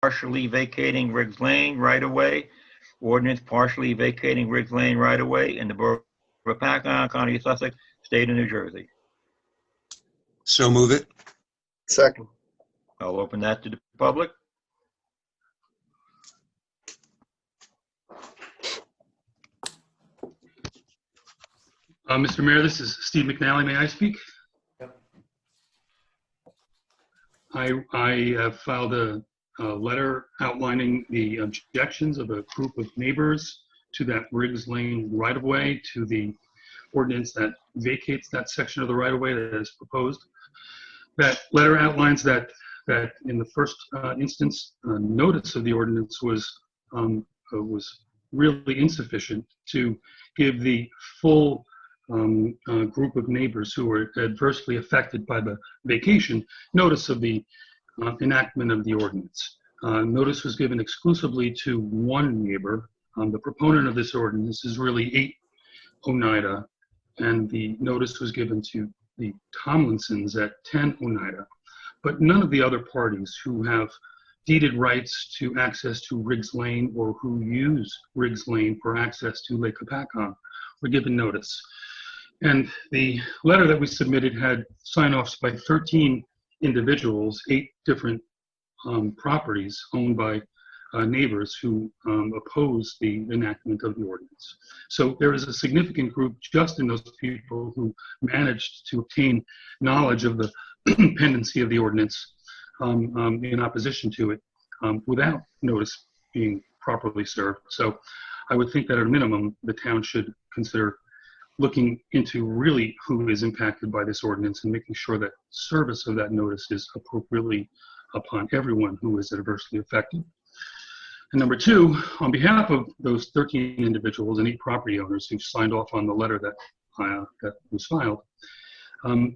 partially vacating Riggs Lane right-of-way. Ordinance partially vacating Riggs Lane right-of-way in the Borough of Hopatcong, County of Sussex, State of New Jersey. So move it. Second. I'll open that to the public. Mr. Mayor, this is Steve McNally. May I speak? Yep. I have filed a letter outlining the objections of a group of neighbors to that Riggs Lane right-of-way, to the ordinance that vacates that section of the right-of-way that is proposed. That letter outlines that in the first instance, notice of the ordinance was really insufficient to give the full group of neighbors who were adversely affected by the vacation notice of the enactment of the ordinance. Notice was given exclusively to one neighbor. The proponent of this ordinance is really 8 Oneida, and the notice was given to the Tomlinsons at 10 Oneida, but none of the other parties who have deeded rights to access to Riggs Lane or who use Riggs Lane for access to Lake Hopatcong were given notice. And the letter that we submitted had sign-offs by 13 individuals, 8 different properties owned by neighbors who oppose the enactment of the ordinance. So there is a significant group just in those people who managed to obtain knowledge of the pendency of the ordinance in opposition to it without notice being properly served. So I would think that at a minimum, the town should consider looking into really who is impacted by this ordinance and making sure that service of that notice is appropriately upon everyone who is adversely affected. And number 2, on behalf of those 13 individuals and 8 property owners who signed off on the letter that was filed,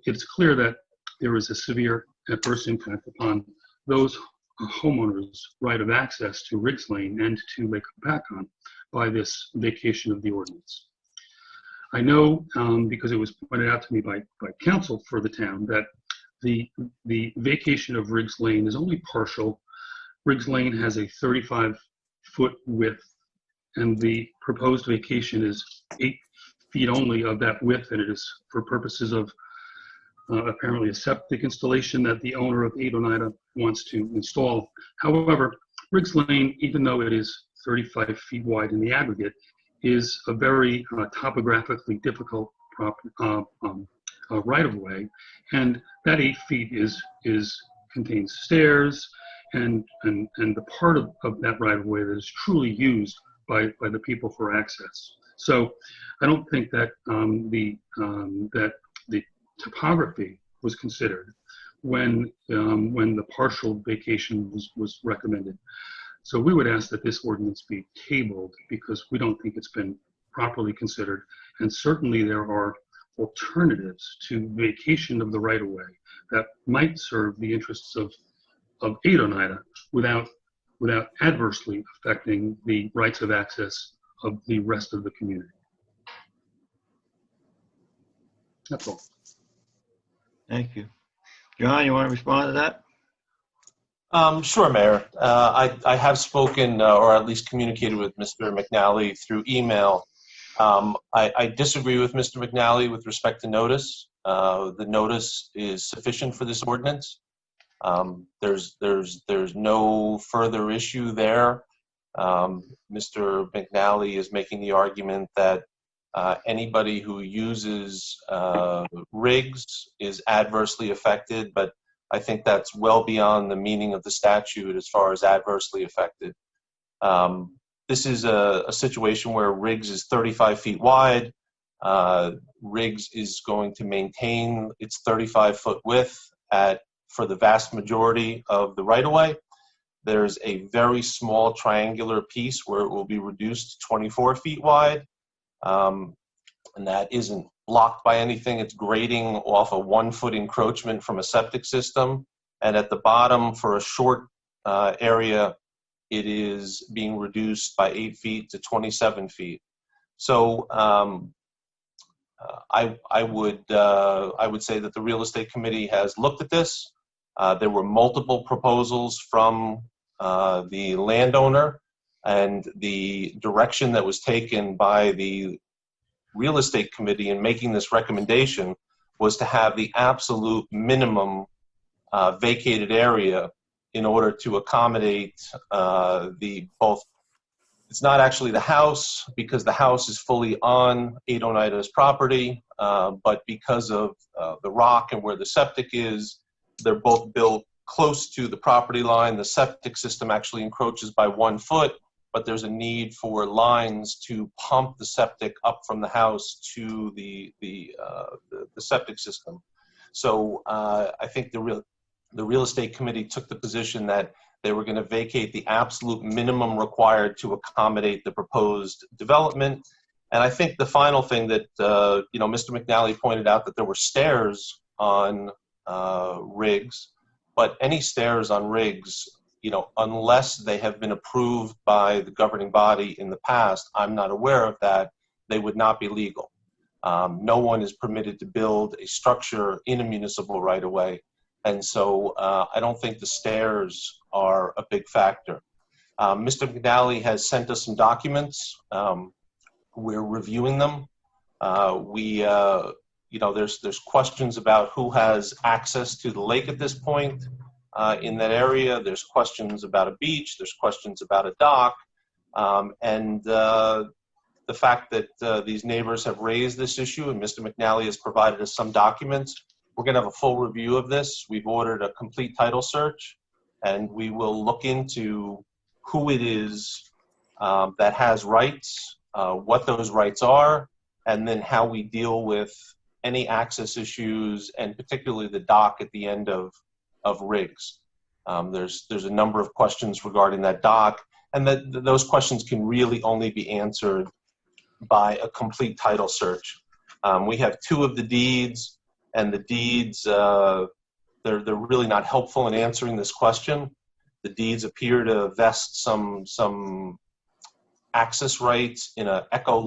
it's clear that there is a severe adverse impact upon those homeowners' right of access to Riggs Lane and to Lake Hopatcong by this vacation of the ordinance. I know, because it was pointed out to me by counsel for the town, that the vacation of Riggs Lane is only partial. Riggs Lane has a 35-foot width, and the proposed vacation is 8 feet only of that width, and it is for purposes of apparently a septic installation that the owner of 8 Oneida wants to install. However, Riggs Lane, even though it is 35 feet wide in the aggregate, is a very topographically difficult right-of-way, and that 8 feet contains stairs and the part of that right-of-way that is truly used by the people for access. So I don't think that that the topography was considered when the partial vacation was recommended. So we would ask that this ordinance be tabled because we don't think it's been properly considered, and certainly there are alternatives to vacation of the right-of-way that might serve the interests of 8 Oneida without adversely affecting the rights of access of the rest of the community. That's all. Thank you. John, you want to respond to that? Sure, Mayor. I have spoken or at least communicated with Mr. McNally through email. I disagree with Mr. McNally with respect to notice. The notice is sufficient for this ordinance. There's no further issue there. Mr. McNally is making the argument that anybody who uses rigs is adversely affected, but I think that's well beyond the meaning of the statute as far as adversely affected. This is a situation where Riggs is 35 feet wide. Riggs is going to maintain its 35-foot width for the vast majority of the right-of-way. There's a very small triangular piece where it will be reduced to 24 feet wide, and that isn't blocked by anything. It's grading off a 1-foot encroachment from a septic system, and at the bottom for a short area it is being reduced by 8 feet to 27 feet. So I would say that the real estate committee has looked at this. There were multiple proposals from the landowner and the direction that was taken by the real estate committee in making this recommendation was to have the absolute minimum vacated area in order to accommodate the both. It's not actually the house, because the house is fully on 8 Oneida's property, but because of the rock and where the septic is, they're both built close to the property line. The septic system actually encroaches by 1 foot, but there's a need for lines to pump the septic up from the house to the septic system. So I think the real estate committee took the position that they were going to vacate the absolute minimum required to accommodate the proposed development. And I think the final thing that, Mr. McNally pointed out that there were stairs on rigs, but any stairs on rigs, unless they have been approved by the governing body in the past, I'm not aware of that, they would not be legal. No one is permitted to build a structure in a municipal right-of-way. And so I don't think the stairs are a big factor. Mr. McNally has sent us some documents. We're reviewing them. There's questions about who has access to the lake at this point in that area. There's questions about a beach. There's questions about a dock. And the fact that these neighbors have raised this issue, and Mr. McNally has provided us some documents. We're going to have a full review of this. We've ordered a complete title search, and we will look into who it is that has rights, what those rights are, and then how we deal with any access issues, and particularly the dock at the end of rigs. There's a number of questions regarding that dock, and those questions can really only be answered by a complete title search. We have 2 of the deeds. And the deeds, they're really not helpful in answering this question. The deeds appear to vest some access rights in Echo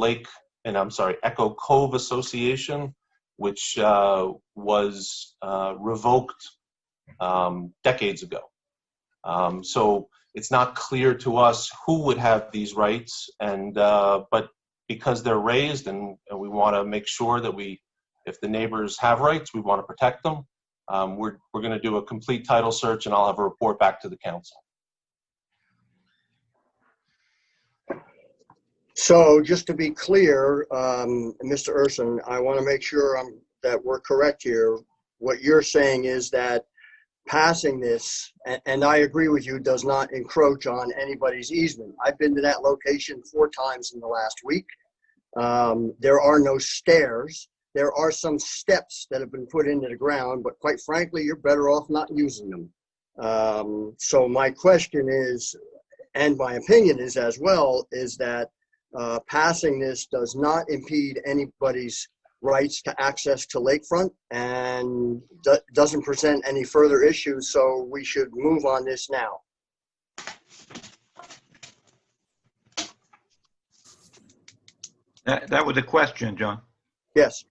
Cove Association, which was revoked decades ago. So it's not clear to us who would have these rights, but because they're raised, and we want to make sure that if the neighbors have rights, we want to protect them. We're going to do a complete title search, and I'll have a report back to the council. So just to be clear, Mr. Urson, I want to make sure that we're correct here. What you're saying is that passing this, and I agree with you, does not encroach on anybody's easement. I've been to that location 4 times in the last week. There are no stairs. There are some steps that have been put into the ground, but quite frankly, you're better off not using them. So my question is, and my opinion is as well, is that passing this does not impede anybody's rights to access to lakefront and doesn't present any further issues, so we should move on this now. That was a question, John. Yes.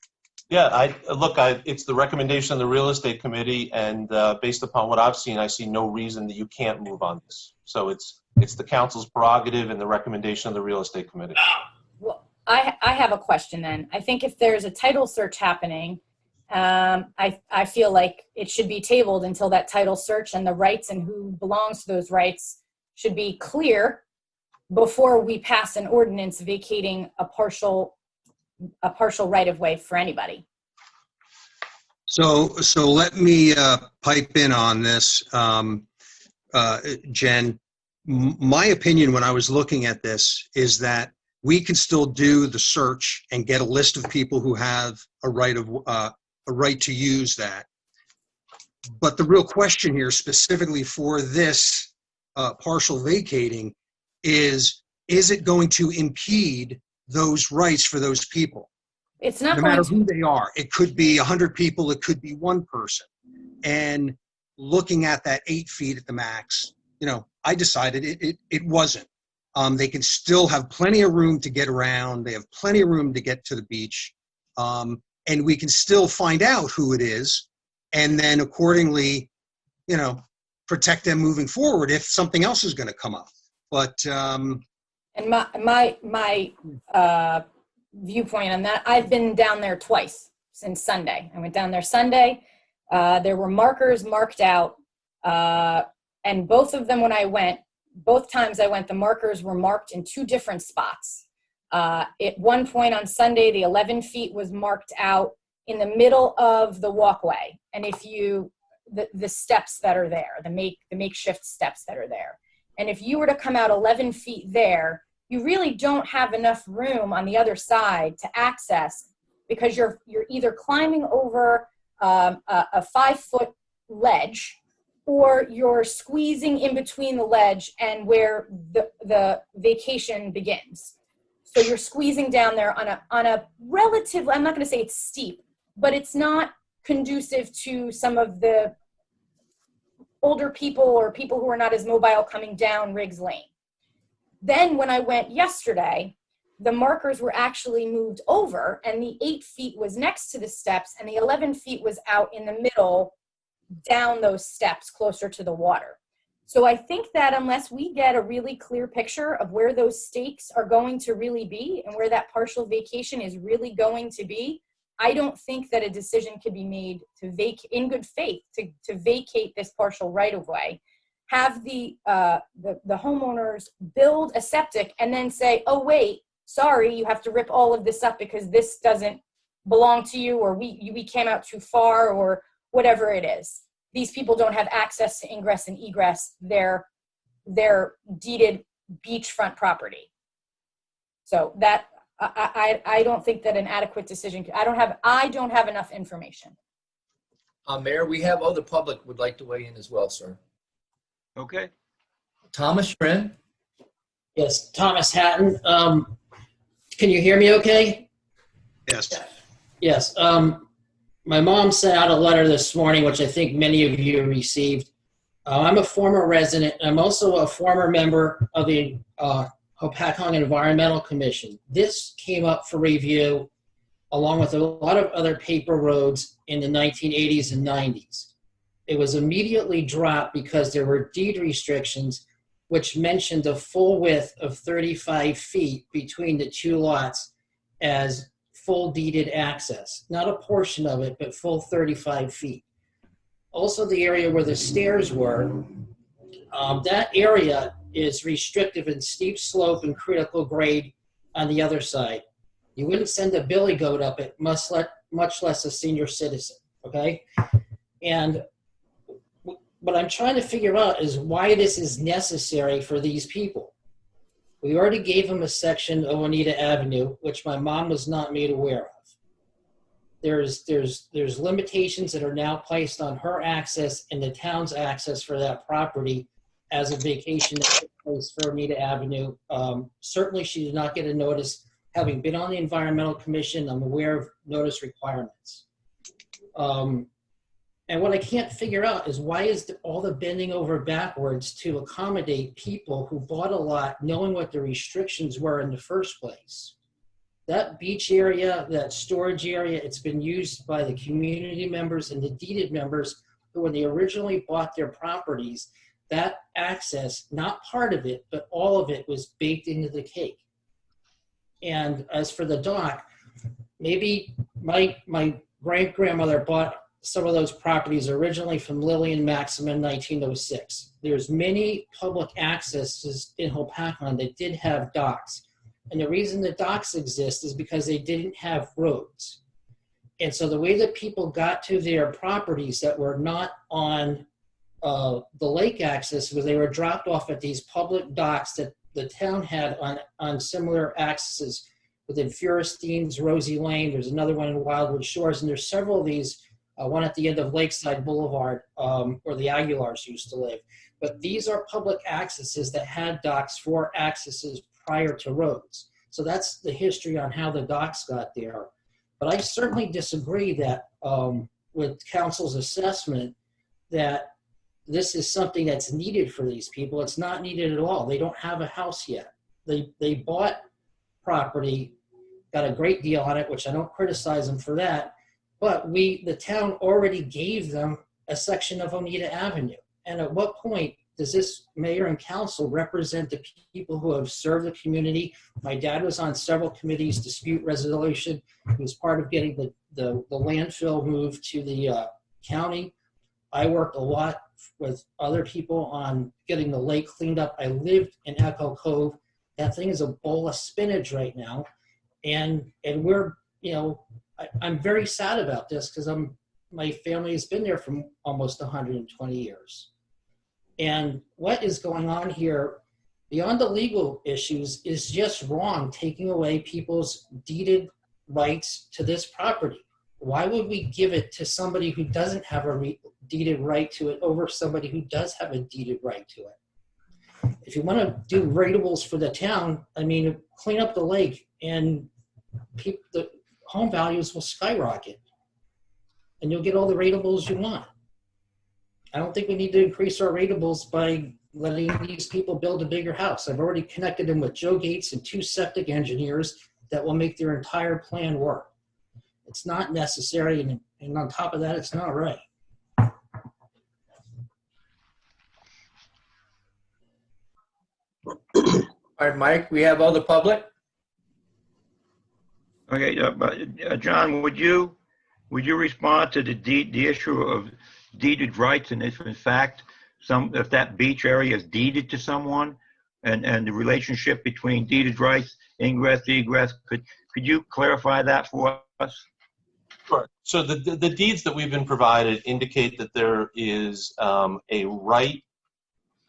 Yeah, it's the recommendation of the real estate committee, and based upon what I've seen, I see no reason that you can't move on this. So it's the council's prerogative and the recommendation of the real estate committee. Well, I have a question then. I think if there's a title search happening, I feel like it should be tabled until that title search and the rights and who belongs to those rights should be clear before we pass an ordinance vacating a partial right-of-way for anybody. So let me pipe in on this, Jen. My opinion when I was looking at this is that we can still do the search and get a list of people who have a right to use that. But the real question here, specifically for this partial vacating, is it going to impede those rights for those people? It's not no going matter to. who they are. It could be 100 people, it could be 1 person. And looking at that 8 feet at the max, I decided it wasn't. They can still have plenty of room to get around. They have plenty of room to get to the beach. And we can still find out who it is. And then accordingly, protect them moving forward if something else is going to come up. But And my viewpoint on that, I've been down there twice since Sunday. I went down there Sunday. There were markers marked out, and both of them both times I went, the markers were marked in two different spots. At one point on Sunday, the 11 feet was marked out in the middle of the walkway. And if the steps that are there, the makeshift steps that are there. And if you were to come out 11 feet there, you really don't have enough room on the other side to access, because you're either climbing over a 5-foot ledge, or you're squeezing in between the ledge and where the vacation begins. So you're squeezing down there on a relatively, I'm not going to say it's steep, but it's not conducive to some of the older people or people who are not as mobile coming down Riggs Lane. Then when I went yesterday, the markers were actually moved over, and the 8 feet was next to the steps, and the 11 feet was out in the middle down those steps closer to the water. So I think that unless we get a really clear picture of where those stakes are going to really be and where that partial vacation is really going to be, I don't think that a decision could be made to in good faith to vacate this partial right of way, have the homeowners build a septic, and then say, oh wait, sorry, you have to rip all of this up because this doesn't belong to you, or we came out too far, or whatever it is. These people don't have access to ingress and egress their deeded beachfront property. So that I don't think that an adequate decision. I don't have enough information. Mayor, we have other public would like to weigh in as well, sir. Okay. Thomas, you're in. Yes, Thomas Hatton. Can you hear me okay? yes, Yes. My mom sent out a letter this morning, which I think many of you received. I'm a former resident. I'm also a former member of the Hopatcong Environmental Commission. This came up for review along with a lot of other paper roads in the 1980s and 90s. It was immediately dropped because there were deed restrictions which mentioned a full width of 35 feet between the two lots as full deeded access. Not a portion of it, but full 35 feet. Also, the area where the stairs were, that area is restrictive and steep slope and critical grade on the other side. You wouldn't send a billy goat up it, much less a senior citizen, okay? And what I'm trying to figure out is why this is necessary for these people. We already gave them a section of Oneida Avenue, which my mom was not made aware of. There's limitations that are now placed on her access and the town's access for that property as a vacation that took place for Oneida Avenue. Certainly she did not get a notice. Having been on the Environmental Commission, I'm aware of notice requirements. And what I can't figure out is why is all the bending over backwards to accommodate people who bought a lot knowing what the restrictions were in the first place. That beach area, that storage area, it's been used by the community members and the deeded members who, when they originally bought their properties, that access, not part of it, but all of it was baked into the cake. And as for the dock, maybe my great-grandmother bought some of those properties originally from Lillian Maxim in 1906. There's many public accesses in Hopatcong that did have docks. And the reason the docks exist is because they didn't have roads. And so the way that people got to their properties that were not on the lake access was they were dropped off at these public docks that the town had on similar accesses within Feuerstein's, Rosie Lane. There's another one in Wildwood Shores, and there's several of these. One at the end of Lakeside Boulevard, where the Aguilars used to live. But these are public accesses that had docks for accesses prior to roads. So that's the history on how the docks got there. But I certainly disagree that with council's assessment that this is something that's needed for these people. It's not needed at all. They don't have a house yet. They bought property, got a great deal on it, which I don't criticize them for that. But the town already gave them a section of Oneida Avenue. And at what point does this mayor and council represent the people who have served the community? My dad was on several committees, dispute resolution. He was part of getting the landfill moved to the county. I worked a lot with other people on getting the lake cleaned up. I lived in Echo Cove. That thing is a bowl of spinach right now. And we're, I'm very sad about this because my family has been there for almost 120 years. And what is going on here, beyond the legal issues, is just wrong, taking away people's deeded rights to this property. Why would we give it to somebody who doesn't have a deeded right to it over somebody who does have a deeded right to it? If you want to do rateables for the town, clean up the lake and the home values will skyrocket. And you'll get all the rateables you want. I don't think we need to increase our rateables by letting these people build a bigger house. I've already connected them with Joe Gates and 2 septic engineers that will make their entire plan work. It's not necessary, and on top of that, it's not right. All right, Mike, we have other public? Okay, John, would you respond to the issue of deeded rights, and if in fact if that beach area is deeded to someone, and the relationship between deeded rights, ingress, egress, could you clarify that for us? Sure. So the deeds that we've been provided indicate that there is a right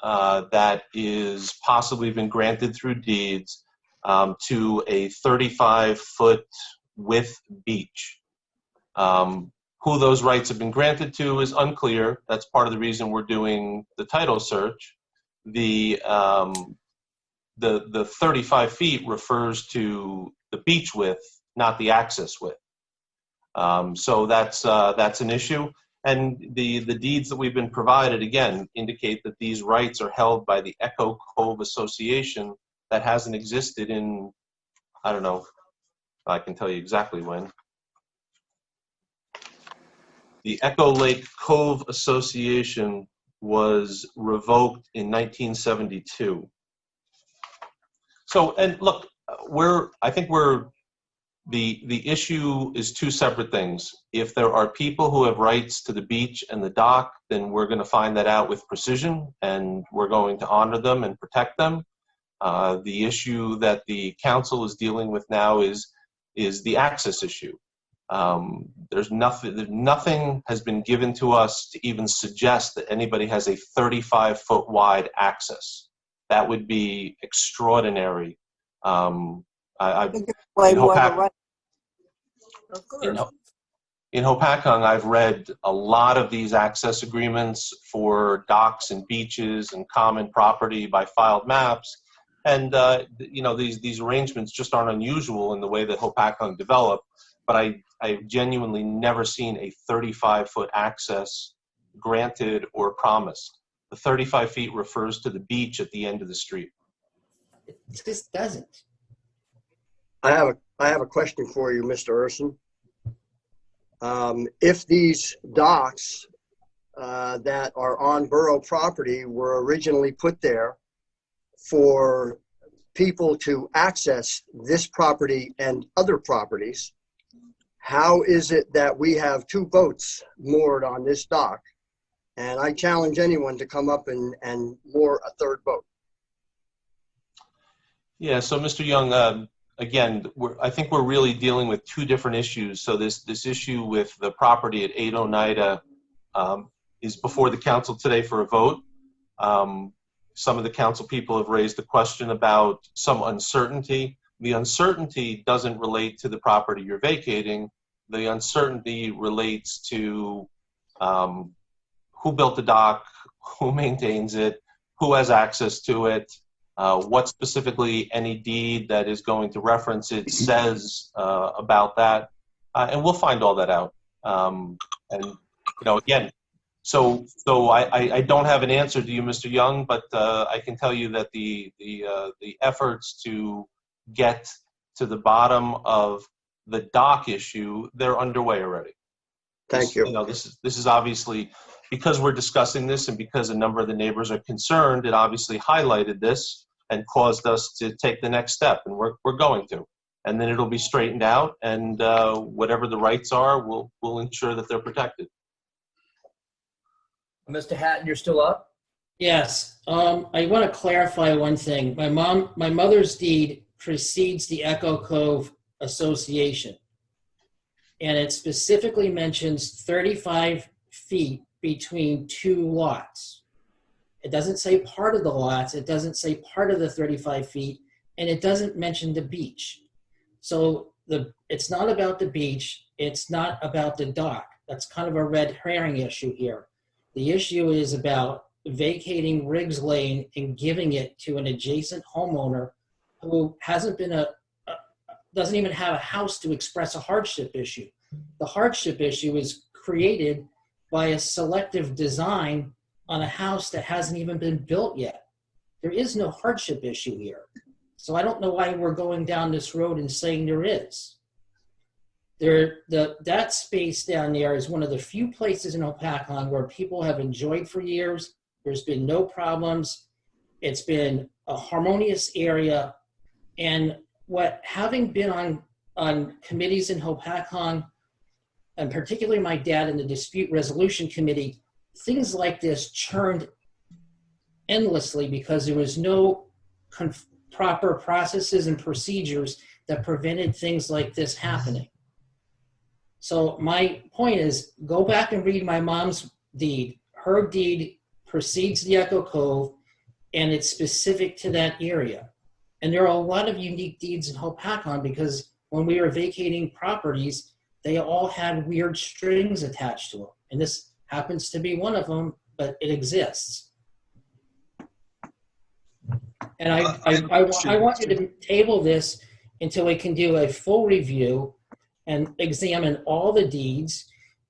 that is possibly been granted through deeds to a 35-foot width beach. Who those rights have been granted to is unclear. That's part of the reason we're doing the title search. The 35 feet refers to the beach width, not the access width. So that's an issue. And the deeds that we've been provided, again, indicate that these rights are held by the Echo Cove Association that hasn't existed in, I don't know, I can tell you exactly when. The Echo Lake Cove Association was revoked in 1972. So, and look, the issue is 2 separate things. If there are people who have rights to the beach and the dock, then we're going to find that out with precision, and we're going to honor them and protect them. The issue that the council is dealing with now is the access issue. Nothing has been given to us to even suggest that anybody has a 35-foot wide access. That would be extraordinary. In Hopatcong, I've read a lot of these access agreements for docks and beaches and common property by filed maps. And, these arrangements just aren't unusual in the way that Hopatcong developed. But I've genuinely never seen a 35-foot access granted or promised. The 35 feet refers to the beach at the end of the street. It just doesn't. I have a question for you, Mr. Urson. If these docks that are on borough property were originally put there for people to access this property and other properties, how is it that we have 2 boats moored on this dock? And I challenge anyone to come up and moor a 3rd boat. Yeah, so Mr. Young, again, I think we're really dealing with 2 different issues. So this issue with the property at 8 Oneida is before the council today for a vote. Some of the council people have raised a question about some uncertainty. The uncertainty doesn't relate to the property you're vacating. The uncertainty relates to who built the dock, who maintains it, who has access to it, what specifically any deed that is going to reference it says about that. And we'll find all that out. Again, so I don't have an answer to you, Mr. Young, but I can tell you that the efforts to get to the bottom of the dock issue, they're underway already. Thank you. This is obviously because we're discussing this and because a number of the neighbors are concerned, it obviously highlighted this and caused us to take the next step, and we're going to. And then it'll be straightened out, and whatever the rights are, we'll ensure that they're protected. Mr. Hatton, you're still up? Yes. I want to clarify one thing. My mother's deed precedes the Echo Cove Association, and it specifically mentions 35 feet between two lots. It doesn't say part of the lots, it doesn't say part of the 35 feet, and it doesn't mention the beach. So it's not about the beach, it's not about the dock. That's kind of a red herring issue here. The issue is about vacating Riggs Lane and giving it to an adjacent homeowner who doesn't even have a house to express a hardship issue. The hardship issue is created by a selective design on a house that hasn't even been built yet. There is no hardship issue here. So I don't know why we're going down this road and saying there is. That space down there is one of the few places in Hopatcong where people have enjoyed for years. There's been no problems. It's been a harmonious area. And having been on committees in Hopatcong, and particularly my dad in the Dispute Resolution Committee, things like this churned endlessly because there was no proper processes and procedures that prevented things like this happening. So my point is, go back and read my mom's deed. Her deed precedes the Echo Cove, and it's specific to that area. And there are a lot of unique deeds in Hopatcong because when we were vacating properties, they all had weird strings attached to them. And this happens to be one of them, but it exists. And I want you to table this until we can do a full review and examine all the deeds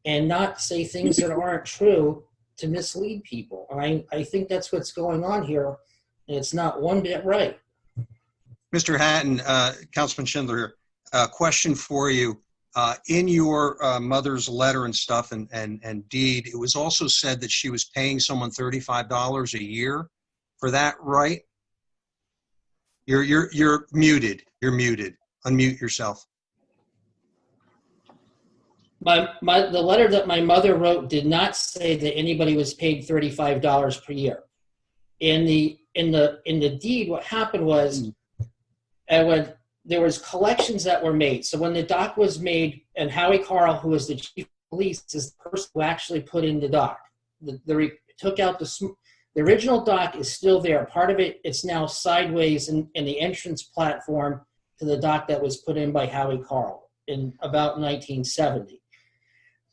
and not say things that aren't true to mislead people. I think that's what's going on here, and it's not one bit right. Mr. Hatton, Councilman Schindler, a question for you. In your mother's letter and stuff and deed, it was also said that she was paying someone $35 a year for that, right? You're muted. You're muted. Unmute yourself. The letter that my mother wrote did not say that anybody was paid $35 per year. In the deed, what happened was, when there was collections that were made. So when the dock was made, and Howie Carl, who was the chief of police, is the person who actually put in the dock. Took out the original dock is still there. Part of it's now sideways in the entrance platform to the dock that was put in by Howie Carl in about 1970.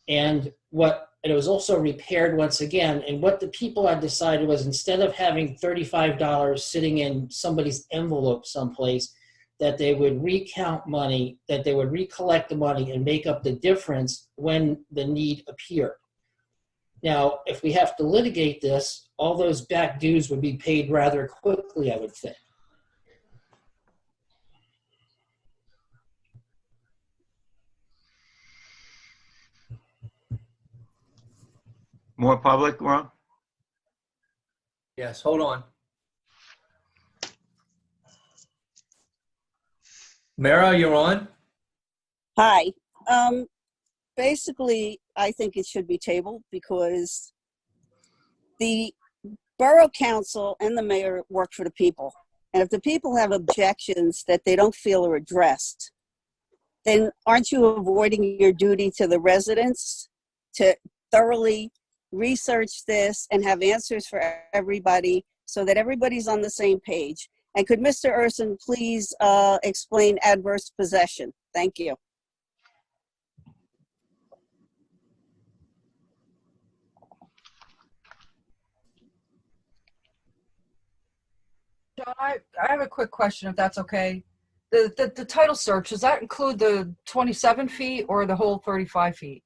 And it was also repaired once again. And what the people had decided was, instead of having $35 sitting in somebody's envelope someplace, that they would recount money, that they would recollect the money and make up the difference when the need appeared. Now, if we have to litigate this, all those back dues would be paid rather quickly, I would think. More public, Ron? Yes, hold on. Mara, you're on? Hi. Basically, I think it should be tabled because the borough council and the mayor work for the people. And if the people have objections that they don't feel are addressed, then aren't you avoiding your duty to the residents to thoroughly research this and have answers for everybody so that everybody's on the same page? And could Mr. Urson please explain adverse possession? Thank you. John, I have a quick question, if that's okay. The title search, does that include the 27 feet or the whole 35 feet?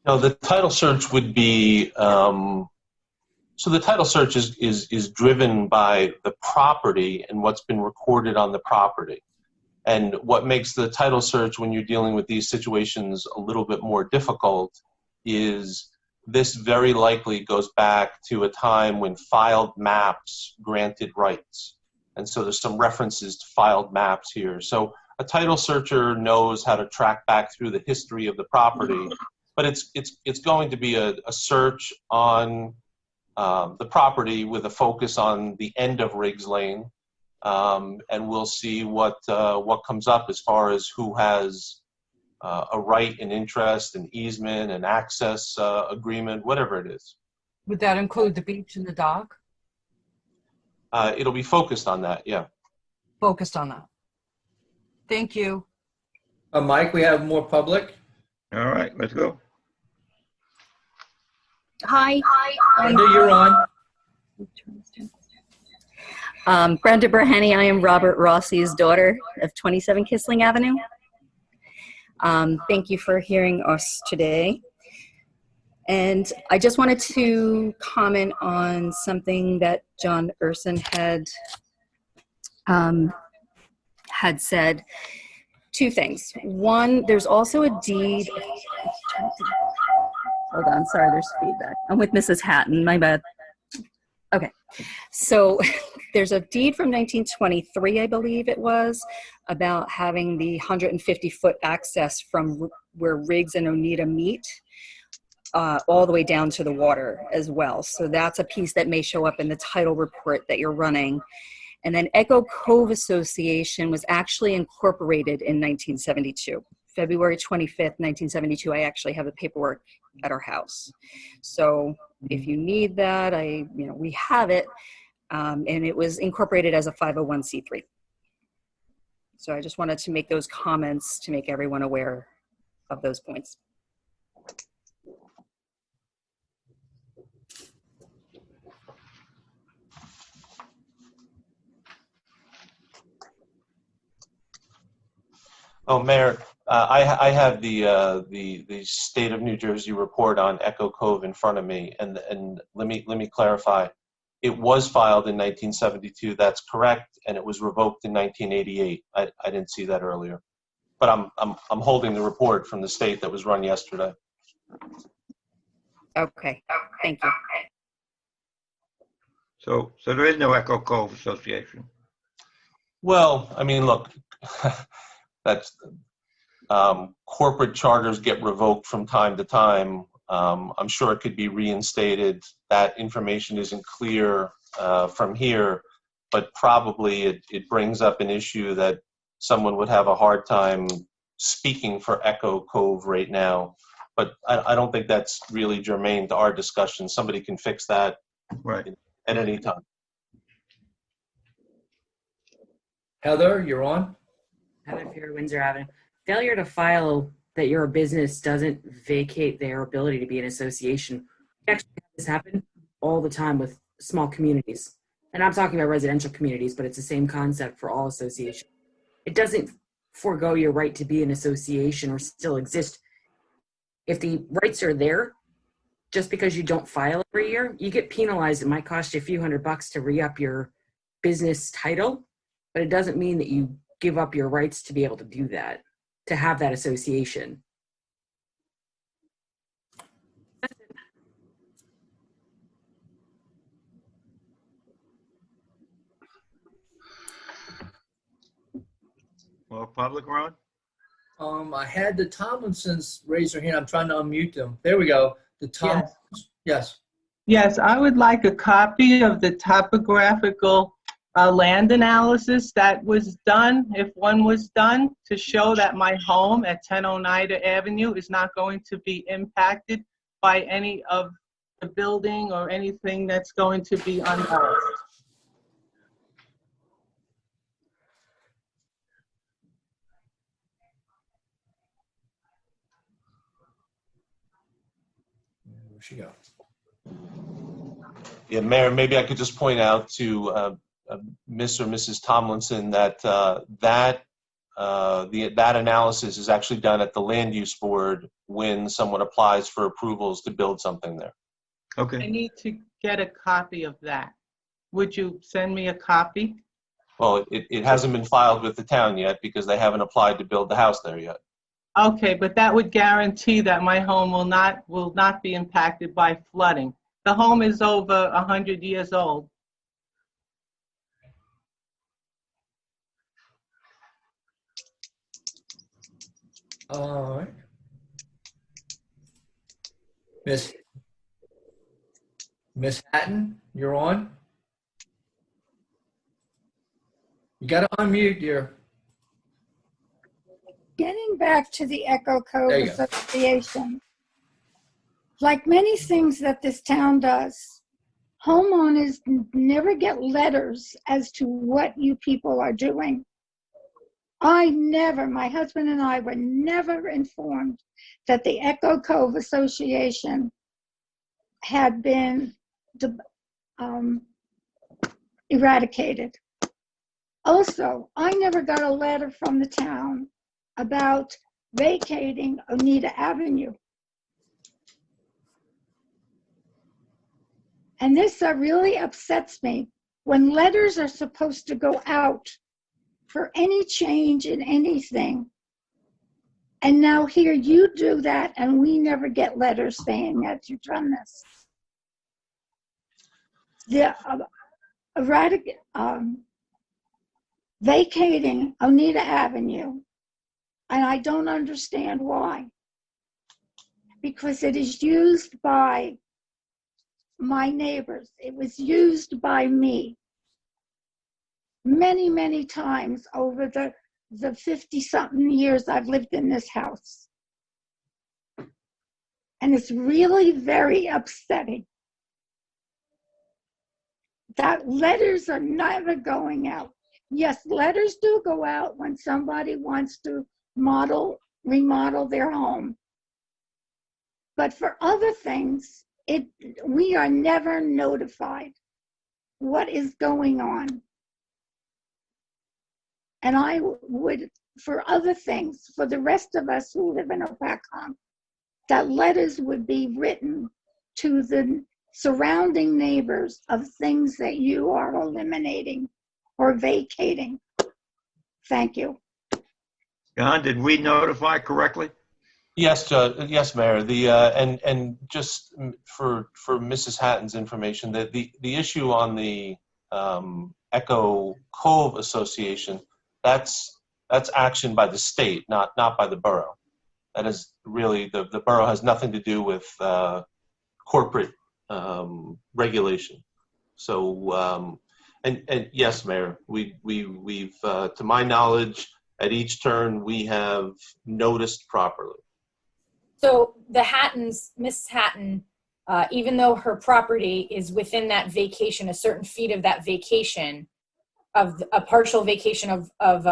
No, the title search would be, so the title search is driven by the property and what's been recorded on the property. And what makes the title search when you're dealing with these situations a little bit more difficult is this very likely goes back to a time when filed maps granted rights. And so there's some references to filed maps here. So a title searcher knows how to track back through the history of the property, but it's going to be a search on the property with a focus on the end of Riggs Lane, and we'll see what comes up as far as who has a right, an interest, an easement, an access agreement, whatever it is. Would that include the beach and the dock? It'll be focused on that, yeah. Focused on that. Thank you. Mike, we have more public. All right, let's go. Hi. Brenda, you're on. Brenda Berhenny. I am Robert Rossi's daughter of 27 Kissling Avenue. Thank you for hearing us today. And I just wanted to comment on something that John Urson had said. Two things. One, there's also a deed. Hold on, sorry, there's feedback. I'm with Mrs. Hatton, my bad. Okay, so there's a deed from 1923, I believe it was, about having the 150-foot access from where Riggs and Oneida meet all the way down to the water as well. So that's a piece that may show up in the title report that you're running. And then Echo Cove Association was actually incorporated in 1972. February 25th, 1972, I actually have the paperwork at our house. So if you need that, we have it. And it was incorporated as a 501c3. So I just wanted to make those comments to make everyone aware of those points. Oh, Mayor, I have the State of New Jersey report on Echo Cove in front of me, and let me clarify. It was filed in 1972. That's correct, and it was revoked in 1988. I didn't see that earlier, but I'm holding the report from the state that was run yesterday. Okay, thank you. So there is no Echo Cove Association. Well, I mean, look, that's corporate charters get revoked from time to time. I'm sure it could be reinstated. That information isn't clear from here, but probably it brings up an issue that someone would have a hard time speaking for Echo Cove right now. But I don't think that's really germane to our discussion. Somebody can fix that Right. at any time. Heather, you're on. Heather Fear, Windsor Avenue. Failure to file that you're a business doesn't vacate their ability to be an association. We actually have this happen all the time with small communities. And I'm talking about residential communities, but it's the same concept for all associations. It doesn't forego your right to be an association or still exist. If the rights are there, just because you don't file every year, you get penalized. It might cost you a few $100 to re-up your business title, but it doesn't mean that you give up your rights to be able to do that, to have that association. Well, public, Ron? I had the Tomlinsons raise their hand. I'm trying to unmute them. There we go. The Tomlinsons. Yes. Yes, I would like a copy of the topographical land analysis that was done, if one was done, to show that my home at 10 Oneida Avenue is not going to be impacted by any of the building or anything that's going to be unearthed. Where'd she go? Yeah, Mayor, maybe I could just point out to Mr. or Mrs. Tomlinson that that analysis is actually done at the Land Use Board when someone applies for approvals to build something there. Okay. I need to get a copy of that. Would you send me a copy? Well, it hasn't been filed with the town yet because they haven't applied to build the house there yet. Okay, but that would guarantee that my home will not be impacted by flooding. The home is over 100 years old. All right. Miss Hatton, you're on. You got to unmute, dear. Getting back to the Echo There Cove you go. Association, like many things that this town does, homeowners never get letters as to what you people are doing. My husband and I were never informed that the Echo Cove Association had been eradicated. Also, I never got a letter from the town about vacating Oneida Avenue. And this really upsets me when letters are supposed to go out for any change in anything. And now here you do that and we never get letters saying that you've done this. The vacating Oneida Avenue, and I don't understand why. Because it is used by my neighbors. It was used by me many, many times over the 50-something years I've lived in this house. And it's really very upsetting that letters are never going out. Yes, letters do go out when somebody wants to remodel their home. But for other things, we are never notified what is going on. And I would, for other things, for the rest of us who live in Hopatcong, that letters would be written to the surrounding neighbors of things that you are eliminating or vacating. Thank you. John, did we notify correctly? Yes, yes, Mayor. And just for Mrs. Hatton's information, that the issue on the Echo Cove Association, that's action by the state, not by the borough. That is really the borough has nothing to do with corporate regulation. So and yes, Mayor, we've to my knowledge, at each turn we have noticed properly. So the Hattons, Miss Hatton, even though her property is within that vacation, a certain feet of that vacation, of a partial vacation of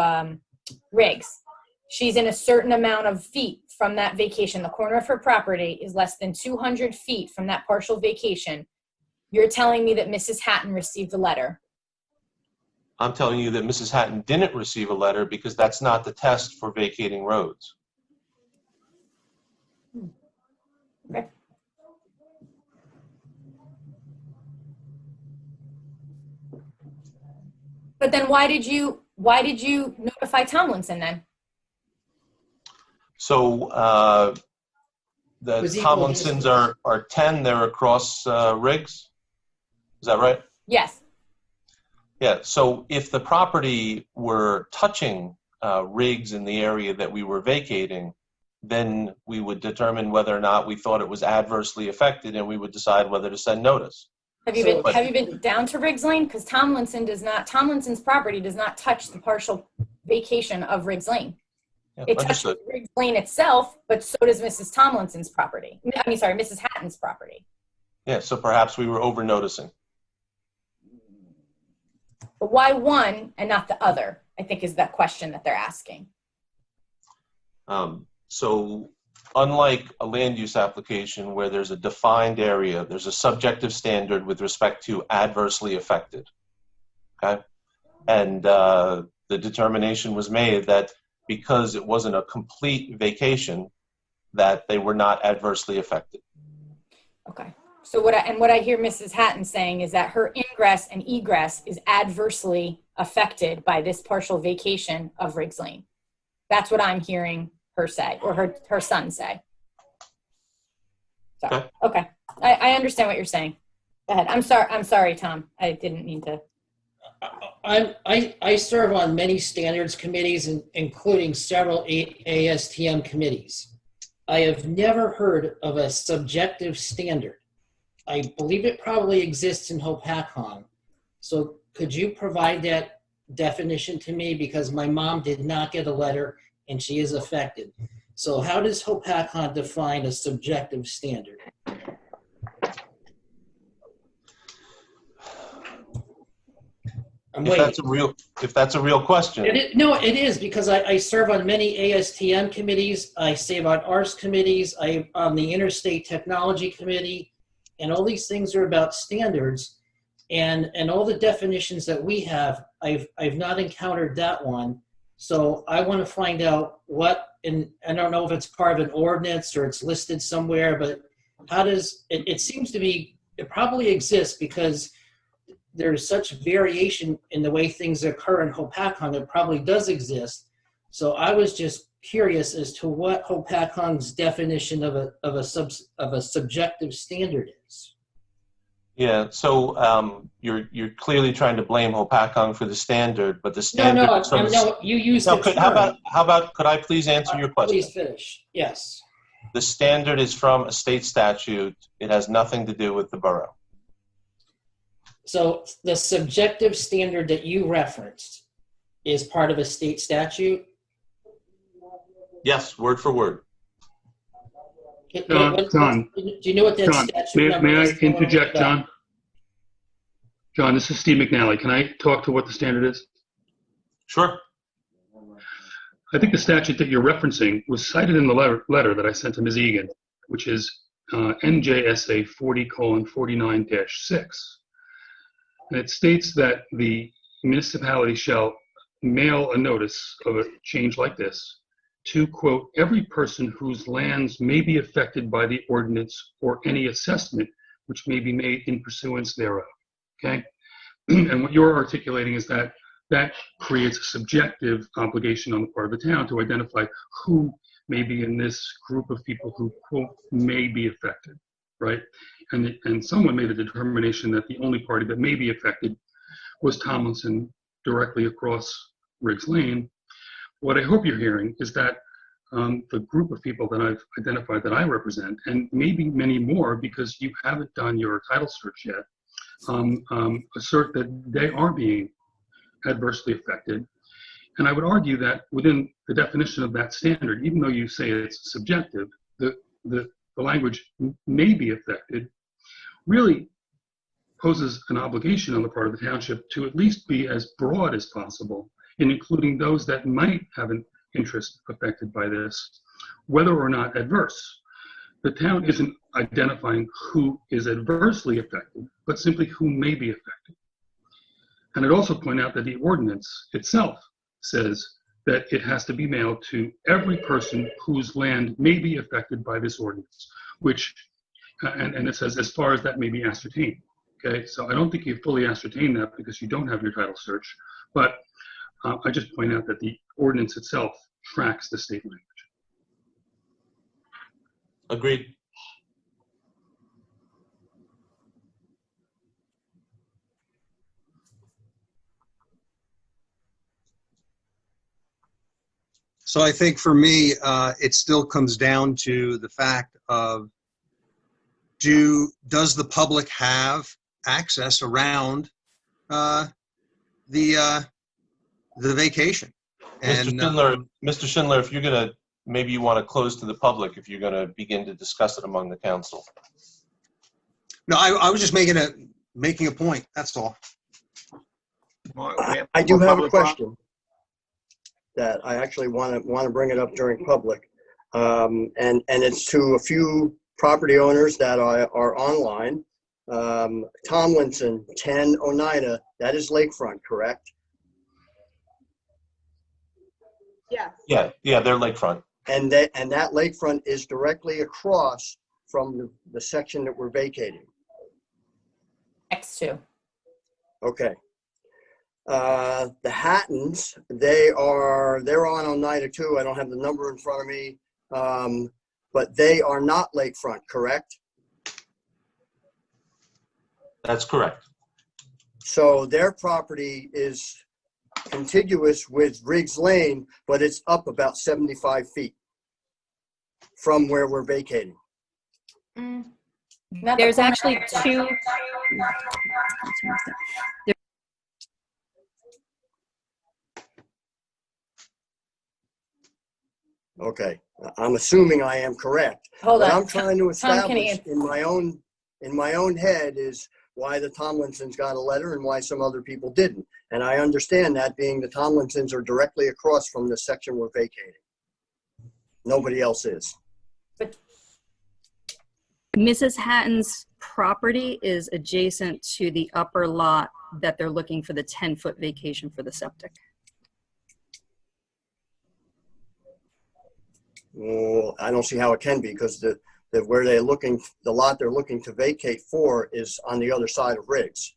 Riggs, she's in a certain amount of feet from that vacation. The corner of her property is less than 200 feet from that partial vacation. You're telling me that Mrs. Hatton received a letter? I'm telling you that Mrs. Hatton didn't receive a letter because that's not the test for vacating roads. Okay. But then why did you notify Tomlinson then? So the Was equal Tomlinsons distance. are 10, they're across Riggs. Is that right? Yes. Yeah, so if the property were touching Riggs in the area that we were vacating, then we would determine whether or not we thought it was adversely affected, and we would decide whether to send notice. Have you been down to Riggs Lane? Because Tomlinson's property does not touch the partial vacation of Riggs Lane. Yeah, It touches understood. Riggs Lane itself, but so does Mrs. Tomlinson's property. Mrs. Hatton's property. Yeah, so perhaps we were over noticing. But why one and not the other, I think is that question that they're asking. So unlike a land use application where there's a defined area, there's a subjective standard with respect to adversely affected, okay? And the determination was made that because it wasn't a complete vacation, that they were not adversely affected. Okay. So what I hear Mrs. Hatton saying is that her ingress and egress is adversely affected by this partial vacation of Riggs Lane. That's what I'm hearing her say, or her son say. So, Okay. okay. I understand what you're saying. Go ahead. I'm sorry, Tom. I didn't mean to. I serve on many standards committees, including several ASTM committees. I have never heard of a subjective standard. I believe it probably exists in Hopatcong. So could you provide that definition to me? Because my mom did not get a letter and she is affected. So how does Hopatcong define a subjective standard? If that's a real question. No, it is, because I serve on many ASTM committees. I serve on ARS committees. I'm on the Interstate Technology Committee, and all these things are about standards. And all the definitions that we have, I've not encountered that one. So I want to find out what, and I don't know if it's part of an ordinance or it's listed somewhere, but how does it seems to be, it probably exists because there's such variation in the way things occur in Hopatcong. It probably does exist. So I was just curious as to what Hopatcong's definition of a subjective standard is. Yeah, so you're clearly trying to blame Hopatcong for the standard, but the standard. No, you used no, the how term. about? Could I please answer your question? Please finish. Yes. The standard is from a state statute. It has nothing to do with the borough. So the subjective standard that you referenced is part of a state statute? Yes, word for word. John, do you know what that statute number may I is? interject, John? John, this is Steve McNally. Can I talk to what the standard is? Sure. I think the statute that you're referencing was cited in the letter that I sent to Ms. Egan, which is NJSA 40:49-6. And it states that the municipality shall mail a notice of a change like this to, quote, every person whose lands may be affected by the ordinance or any assessment which may be made in pursuance thereof, okay? And what you're articulating is that that creates a subjective obligation on the part of the town to identify who may be in this group of people who, quote, may be affected, right? And someone made a determination that the only party that may be affected was Tomlinson directly across Riggs Lane. What I hope you're hearing is that the group of people that I've identified that I represent, and maybe many more because you haven't done your title search yet, assert that they are being adversely affected. And I would argue that within the definition of that standard, even though you say it's subjective, the language may be affected really poses an obligation on the part of the township to at least be as broad as possible in including those that might have an interest affected by this, whether or not adverse. The town isn't identifying who is adversely affected, but simply who may be affected. And I'd also point out that the ordinance itself says that it has to be mailed to every person whose land may be affected by this ordinance, which, and it says as far as that may be ascertained, okay? So I don't think you've fully ascertained that because you don't have your title search, but I just point out that the ordinance itself tracks the state language. Agreed. So I think for me, it still comes down to the fact of does the public have access around the vacation? And Mr. Schindler, if you're gonna, maybe you want to close to the public if you're gonna begin to discuss it among the council. No, I was just making a point. That's all. I do have a question that I actually want to bring it up during public, and it's to a few property owners that are online. Tomlinson, 10 Oneida, that is lakefront, correct? Yeah. Yeah, they're lakefront. And that lakefront is directly across from the section that we're vacating. Next to. Okay. The Hattons, they're on Oneida too. I don't have the number in front of me, but they are not lakefront, correct? That's correct. So their property is contiguous with Riggs Lane, but it's up about 75 feet from where we're vacating. There's actually two. Okay, I'm assuming I am correct. Hold What on. I'm trying to Tom, can establish you- in my own head is why the Tomlinsons got a letter and why some other people didn't. And I understand that, being the Tomlinsons are directly across from the section we're vacating. Nobody else is. Mrs. Hatton's property is adjacent to the upper lot that they're looking for the 10-foot vacation for the septic. Well, I don't see how it can be, because the lot they're looking to vacate for is on the other side of Riggs.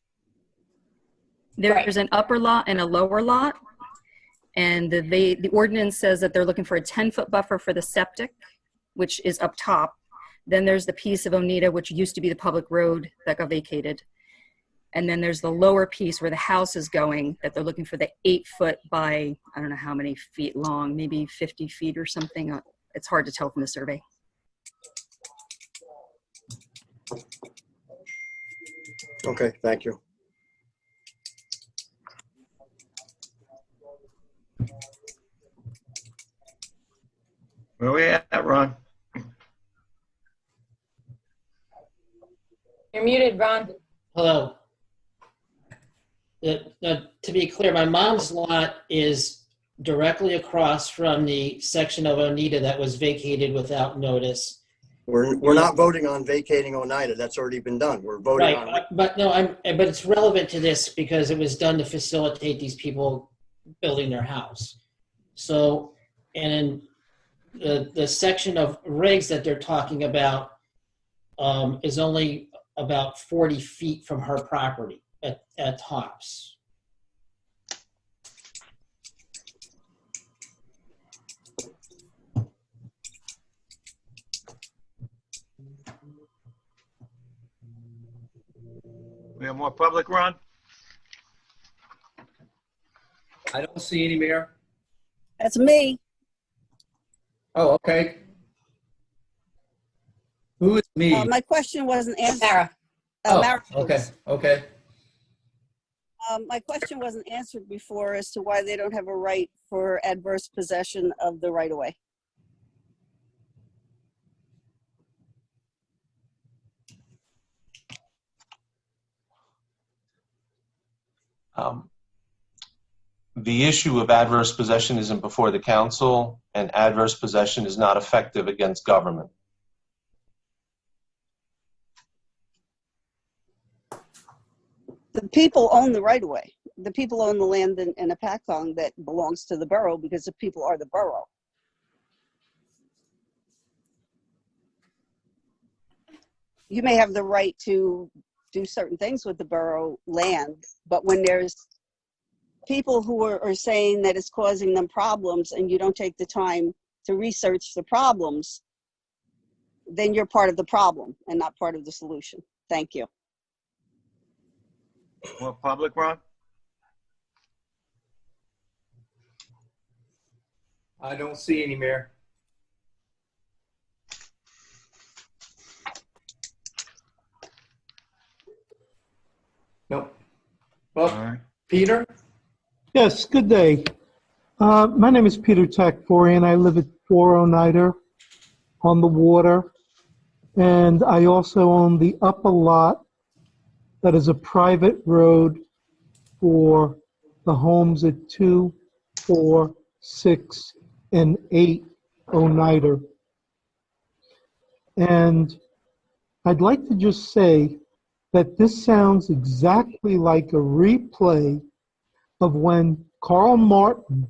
There's an upper lot and a lower lot, and the ordinance says that they're looking for a 10-foot buffer for the septic, which is up top. Then there's the piece of Oneida, which used to be the public road that got vacated. And then there's the lower piece where the house is going, that they're looking for the 8-foot by, I don't know how many feet long, maybe 50 feet or something. It's hard to tell from the survey. Okay, thank you. Where we at, Ron? You're muted, Ron. Hello. To be clear, my mom's lot is directly across from the section of Oneida that was vacated without notice. We're not voting on vacating Oneida. That's already been done. We're voting on. Right, but it's relevant to this because it was done to facilitate these people building their house. So, and the section of Riggs that they're talking about is only about 40 feet from her property at tops. We have more public, Ron? I don't see any, Mayor. That's me. Oh, okay. Who is me? My question wasn't answered. Sarah. Mara, Okay, please. okay. My question wasn't answered before as to why they don't have a right for adverse possession of the right-of-way. The issue of adverse possession isn't before the council, and adverse possession is not effective against government. The people own the right-of-way. The people own the land in Hopatcong that belongs to the borough because the people are the borough. You may have the right to do certain things with the borough land, but when there's people who are saying that it's causing them problems and you don't take the time to research the problems, then you're part of the problem and not part of the solution. Thank you. More public, Ron? I don't see any, Mayor. Nope. Well, All right. Peter? Yes, good day. My name is Peter Takforian. I live at 4 Oneida on the water. And I also own the upper lot that is a private road for the homes at 2, 4, 6, and 8 Oneida. And I'd like to just say that this sounds exactly like a replay of when Carl Martin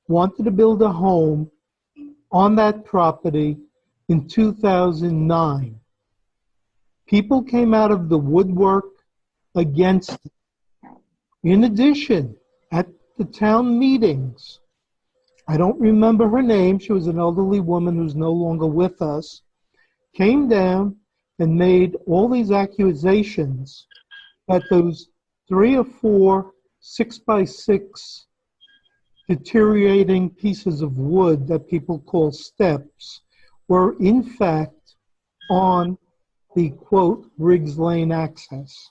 wanted to build a home on that property in 2009. People came out of the woodwork against it. In addition, at the town meetings. I don't remember her name. She was an elderly woman who's no longer with us. Came down and made all these accusations that those 3 or 4 6x6 deteriorating pieces of wood that people call steps were in fact on the quote Briggs Lane access.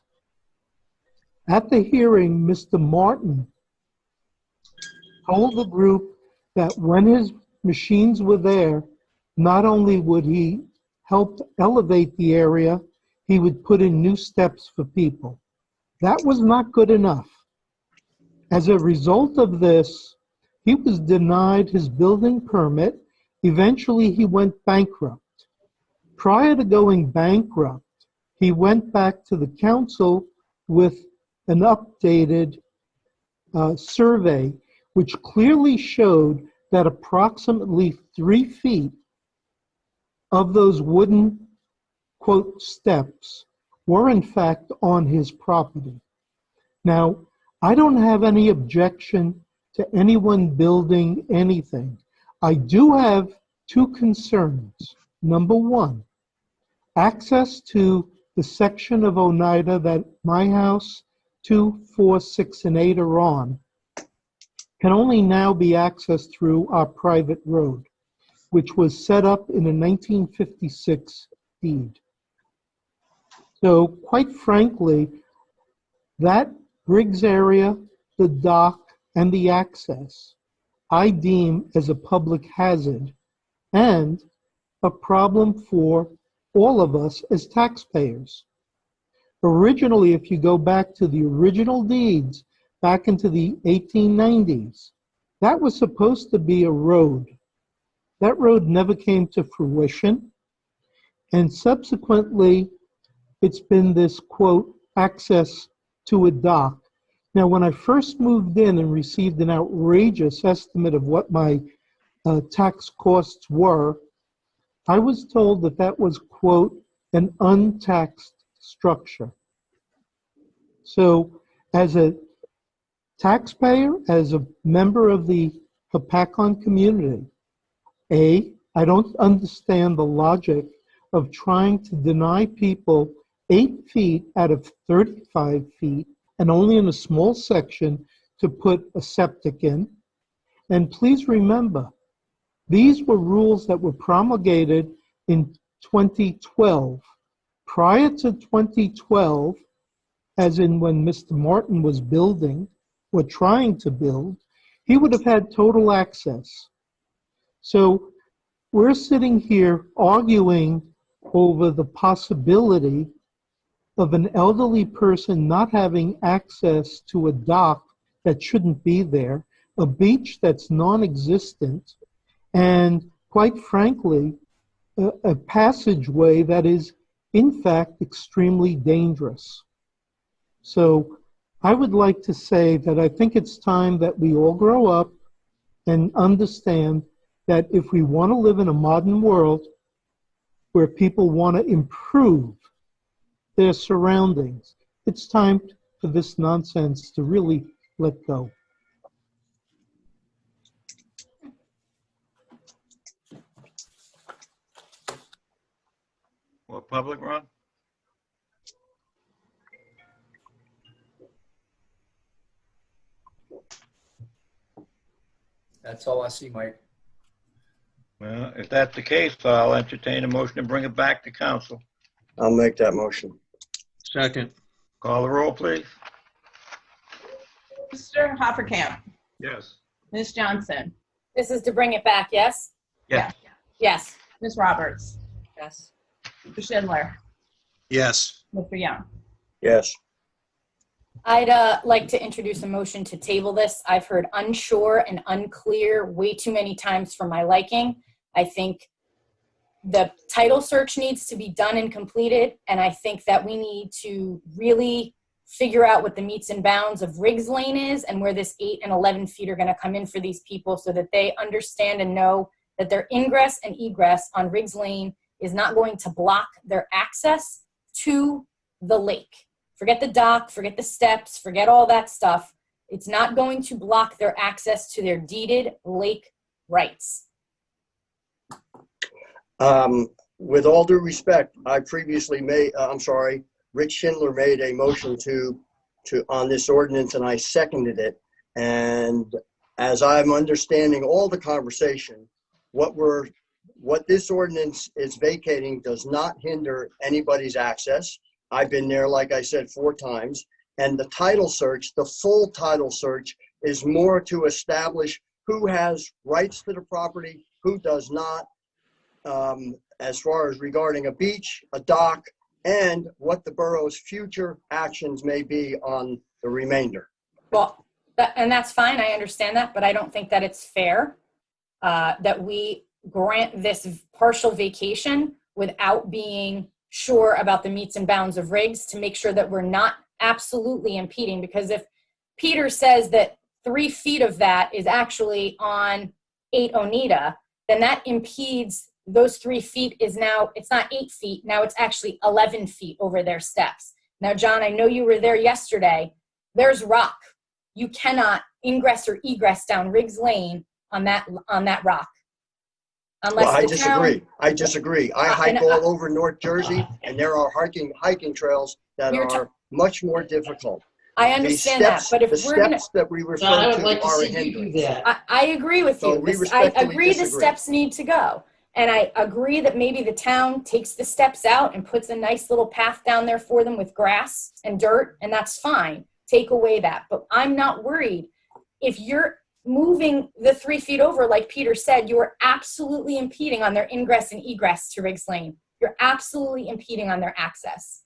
At the hearing, Mr. Martin told the group that when his machines were there, not only would he help elevate the area, he would put in new steps for people. That was not good enough. As a result of this, he was denied his building permit. Eventually, he went bankrupt. Prior to going bankrupt, he went back to the council with an updated survey, which clearly showed that approximately 3 feet of those wooden, quote, steps were in fact on his property. Now, I don't have any objection to anyone building anything. I do have 2 concerns. Number 1, access to the section of Oneida that my house, 2, 4, 6, and 8 are on, can only now be accessed through our private road, which was set up in a 1956 deed. So quite frankly, that Briggs area, the dock, and the access, I deem as a public hazard and a problem for all of us as taxpayers. Originally, if you go back to the original deeds, back into the 1890s, that was supposed to be a road. That road never came to fruition, and subsequently, it's been this, quote, access to a dock. Now, when I first moved in and received an outrageous estimate of what my tax costs were, I was told that that was, quote, an untaxed structure. So, as a taxpayer, as a member of the Hopatcong community, I don't understand the logic of trying to deny people 8 feet out of 35 feet and only in a small section to put a septic in. And please remember, these were rules that were promulgated in 2012. Prior to 2012, as in when Mr. Martin was building or trying to build, he would have had total access. So we're sitting here arguing over the possibility of an elderly person not having access to a dock that shouldn't be there, a beach that's non-existent, and quite frankly, a passageway that is in fact extremely dangerous. So I would like to say that I think it's time that we all grow up and understand that if we want to live in a modern world where people want to improve their surroundings, it's time for this nonsense to really let go. More public, Ron? That's all I see, Mike. Well, if that's the case, I'll entertain a motion to bring it back to council. I'll make that motion. Second. Call the roll, please. Mr. Hoppercamp, Yes. Ms. Johnson, This is to bring it back, yes? Yes. Yes. Ms. Roberts, Yes. Mr. Schindler, Yes. Mr. Young. Yes. I'd like to introduce a motion to table this. I've heard unsure and unclear way too many times for my liking. I think the title search needs to be done and completed, and I think that we need to really figure out what the meets and bounds of Riggs Lane is and where this 8 and 11 feet are going to come in for these people so that they understand and know that their ingress and egress on Riggs Lane is not going to block their access to the lake. Forget the dock, forget the steps, forget all that stuff. It's not going to block their access to their deeded lake rights. With all due respect, I previously Rich Schindler made a motion on this ordinance, and I seconded it. And as I'm understanding all the conversation, what this ordinance is vacating does not hinder anybody's access. I've been there, like I said, 4 times. And the title search, the full title search, is more to establish who has rights to the property, who does not, as far as regarding a beach, a dock, and what the borough's future actions may be on the remainder. Well, and that's fine. I understand that, but I don't think that it's fair that we grant this partial vacation without being sure about the metes and bounds of rigs to make sure that we're not absolutely impeding. Because if Peter says that 3 feet of that is actually on 8 Oneida, then that impedes those 3 feet is now, it's not 8 feet, now it's actually 11 feet over their steps. Now, John, I know you were there yesterday. There's rock. You cannot ingress or egress down Riggs Lane on that rock. Unless well, I disagree. I hike all over North Jersey, and there are hiking trails that are much more difficult. I understand that, but if we're going to... that we refer I would to like to are a see you do hindrance. that. I agree with So you. we I respectfully agree the disagree. steps need to go. And I agree that maybe the town takes the steps out and puts a nice little path down there for them with grass and dirt, and that's fine. Take away that. But I'm not worried. If you're moving the 3 feet over, like Peter said, you are absolutely impeding on their ingress and egress to Riggs Lane. You're absolutely impeding on their access.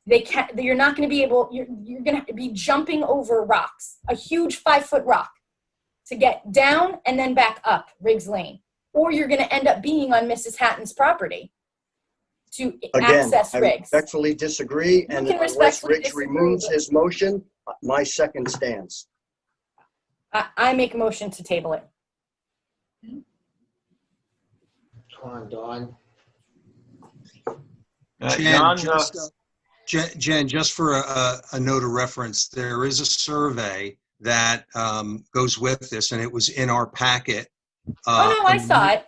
You're not going to be able, you're going to have to be jumping over rocks, a huge 5-foot rock to get down and then back up Riggs Lane. Or you're going to end up being on Mrs. Hatton's property to access I Riggs. respectfully disagree, and can unless respectfully Rich disagree, removes but- his motion, my second stands. I make a motion to table it. Come on, Dawn. Jen, just for a note of reference, there is a survey that goes with this, and it was in our packet. Oh, no, I saw it.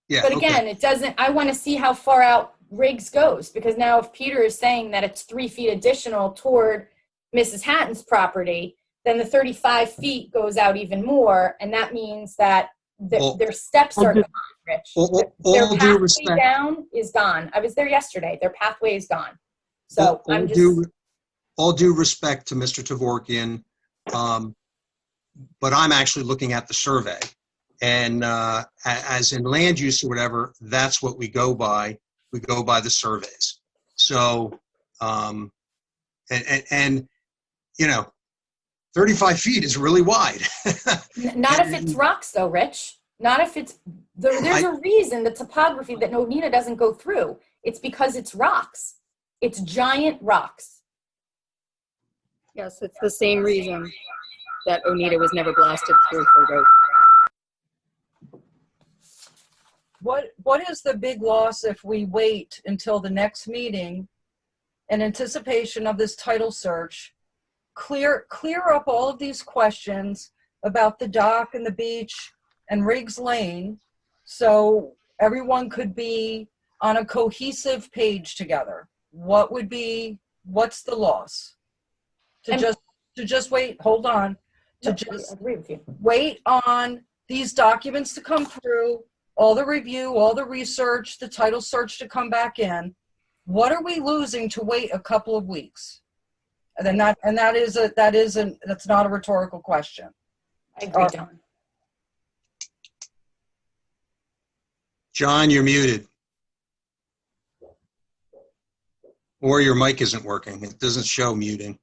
Yeah, But again, it doesn't, I want to see how far out Riggs goes, because now if Peter is saying that it's 3 feet additional toward Mrs. Hatton's property, then the 35 feet goes out even more, and that means that their steps are gone, Rich. Their pathway down is gone. I was there yesterday. Their pathway is gone. So I'm just... all due respect to Mr. Tvorkian, but I'm actually looking at the survey. And as in land use or whatever, that's what we go by. We go by the surveys. So, and you know, 35 feet is really wide. Not if it's rocks, though, Rich. Not if it's... There's a reason the topography that Oneida doesn't go through. It's because it's rocks. It's giant rocks. Yes, it's the same reason that Oneida was never blasted through for road. What is the big loss if we wait until the next meeting in anticipation of this title search, clear up all of these questions about the dock and the beach and Riggs Lane, so everyone could be on a cohesive page together? What's the loss? To just wait, hold on, to just agree with you. Wait on these documents to come through, all the review, all the research, the title search to come back in. What are we losing to wait a couple of weeks? And then that's not a rhetorical question. I agree, John. John, you're muted. Or your mic isn't working. It doesn't show muting.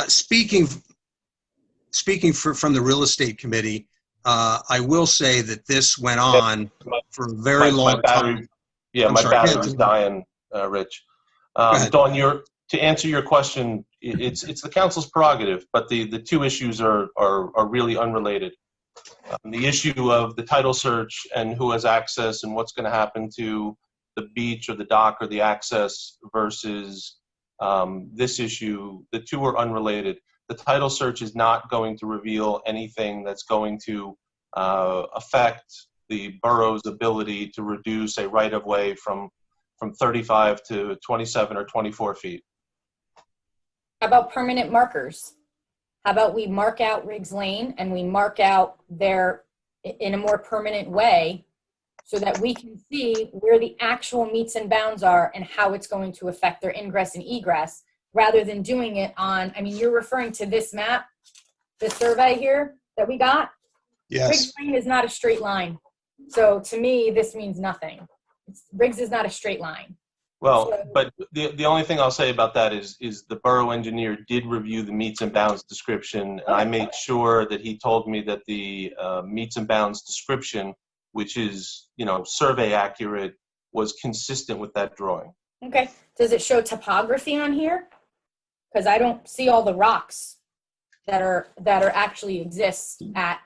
Speaking from the real estate committee, I will say that this went on for a very long time. Yeah, my battery's dying, Rich. Dawn, to answer your question, it's the council's prerogative, but the two issues are really unrelated. The issue of the title search and who has access and what's going to happen to the beach or the dock or the access versus this issue, the two are unrelated. The title search is not going to reveal anything that's going to affect the borough's ability to reduce a right-of-way from 35 to 27 or 24 feet. How about permanent markers? How about we mark out Riggs Lane and we mark out there in a more permanent way so that we can see where the actual meets and bounds are and how it's going to affect their ingress and egress, rather than doing it on, I mean, you're referring to this map, this survey here that we got? Yes. Riggs Lane is not a straight line. So to me, this means nothing. Riggs is not a straight line. Well, So- but the only thing I'll say about that is the borough engineer did review the meets and bounds description, and I made sure that he told me that the meets and bounds description, which is, you know, survey accurate, was consistent with that drawing. Okay. Does it show topography on here? Because I don't see all the rocks that are actually exist at